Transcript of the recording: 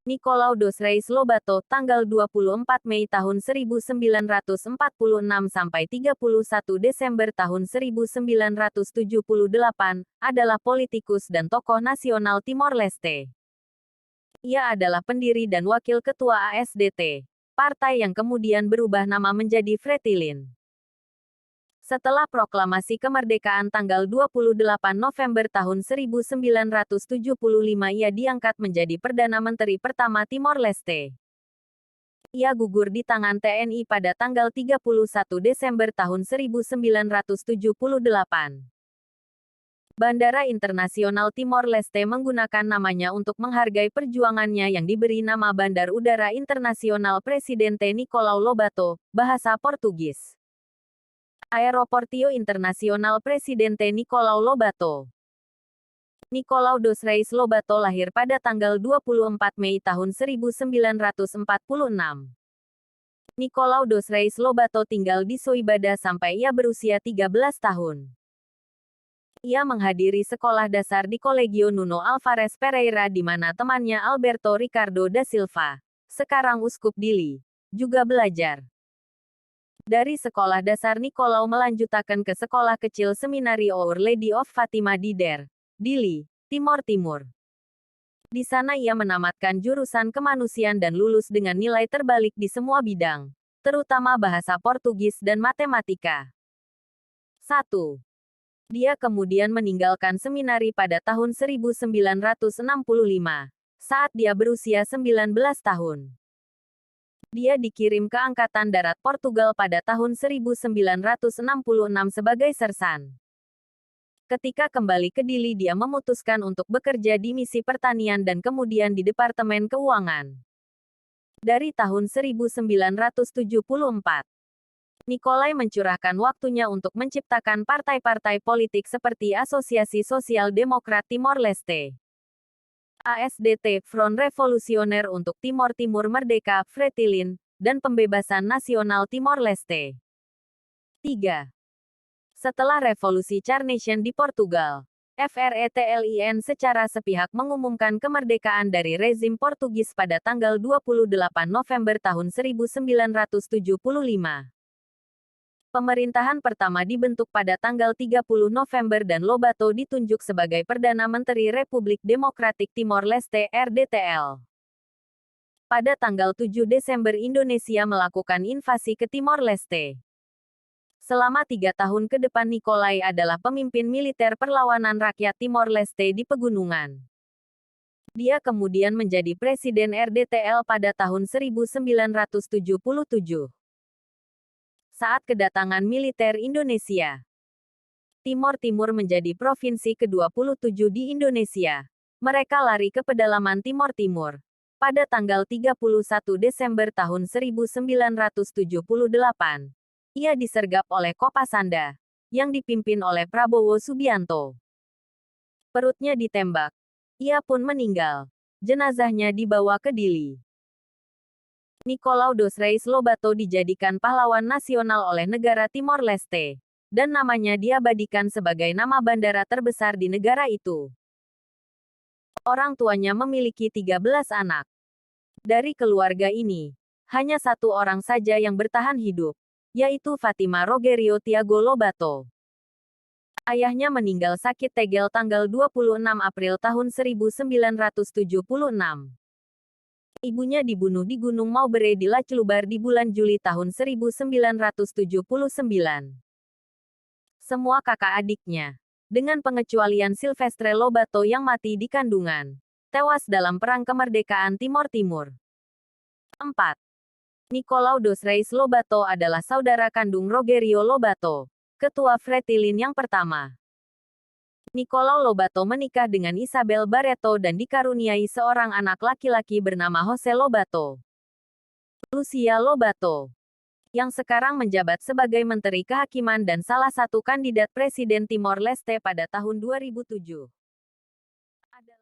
Nicolau dos Reis Lobato, tanggal 24 Mei tahun 1946 sampai 31 Desember tahun 1978, adalah politikus dan tokoh nasional Timor Leste. Ia adalah pendiri dan wakil ketua ASDT, partai yang kemudian berubah nama menjadi Fretilin. Setelah proklamasi kemerdekaan tanggal 28 November tahun 1975, ia diangkat menjadi Perdana Menteri pertama Timor Leste. Ia gugur di tangan TNI pada tanggal 31 Desember tahun 1978. Bandara Internasional Timor Leste menggunakan namanya untuk menghargai perjuangannya yang diberi nama Bandar Udara Internasional Presidente Nicolau Lobato, bahasa Portugis. Aeroportio Internasional Presidente Nicolau Lobato. Nicolau dos Reis Lobato lahir pada tanggal 24 Mei tahun 1946. Nicolau dos Reis Lobato tinggal di Soibada sampai ia berusia 13 tahun. Ia menghadiri sekolah dasar di Colegio Nuno Alvarez Pereira di mana temannya Alberto Ricardo da Silva, sekarang uskup Dili, juga belajar. Dari sekolah dasar Nicolau melanjutkan ke sekolah kecil Seminari Our Lady of Fatima di Der, Dili, Timor Timur. Di sana ia menamatkan jurusan kemanusiaan dan lulus dengan nilai terbalik di semua bidang, terutama bahasa Portugis dan matematika. 1. Dia kemudian meninggalkan seminari pada tahun 1965, saat dia berusia 19 tahun. Dia dikirim ke Angkatan Darat Portugal pada tahun 1966 sebagai sersan. Ketika kembali ke Dili, dia memutuskan untuk bekerja di misi pertanian dan kemudian di Departemen Keuangan. Dari tahun 1974, Nicolai mencurahkan waktunya untuk menciptakan partai-partai politik seperti Asosiasi Sosial Demokrat Timor Leste, ASDT, Front Revolusioner untuk Timor Timur Merdeka, Fretilin, dan Pembebasan Nasional Timor Leste. 3. Setelah Revolusi Carnation di Portugal, FRETLIN secara sepihak mengumumkan kemerdekaan dari rezim Portugis pada tanggal 28 November tahun 1975. Pemerintahan pertama dibentuk pada tanggal 30 November dan Lobato ditunjuk sebagai Perdana Menteri Republik Demokratik Timor Leste (RDTL). Pada tanggal 7 Desember Indonesia melakukan invasi ke Timor Leste. Selama 3 tahun ke depan Nicolai adalah pemimpin militer perlawanan rakyat Timor Leste di pegunungan. Dia kemudian menjadi Presiden RDTL pada tahun 1977. Saat kedatangan militer Indonesia, Timor Timur menjadi provinsi ke-27 di Indonesia. Mereka lari ke pedalaman Timor Timur. Pada tanggal 31 Desember tahun 1978, ia disergap oleh Kopasanda, yang dipimpin oleh Prabowo Subianto. Perutnya ditembak. Ia pun meninggal. Jenazahnya dibawa ke Dili. Nicolau dos Reis Lobato dijadikan pahlawan nasional oleh negara Timor Leste, dan namanya diabadikan sebagai nama bandara terbesar di negara itu. Orang tuanya memiliki 13 anak. Dari keluarga ini, hanya satu orang saja yang bertahan hidup, yaitu Fatima Rogerio Tiago Lobato. Ayahnya meninggal sakit tegel tanggal 26 April tahun 1976. Ibunya dibunuh di Gunung Maubere di Laclubar di bulan Juli tahun 1979. Semua kakak adiknya, dengan pengecualian Silvestre Lobato yang mati di kandungan, tewas dalam Perang Kemerdekaan Timor Timur. 4. Nicolau dos Reis Lobato adalah saudara kandung Rogerio Lobato, ketua Fretilin yang pertama. Nicolau Lobato menikah dengan Isabel Barreto dan dikaruniai seorang anak laki-laki bernama Jose Lobato. Lucia Lobato, yang sekarang menjabat sebagai Menteri Kehakiman dan salah satu kandidat Presiden Timor Leste pada tahun 2007.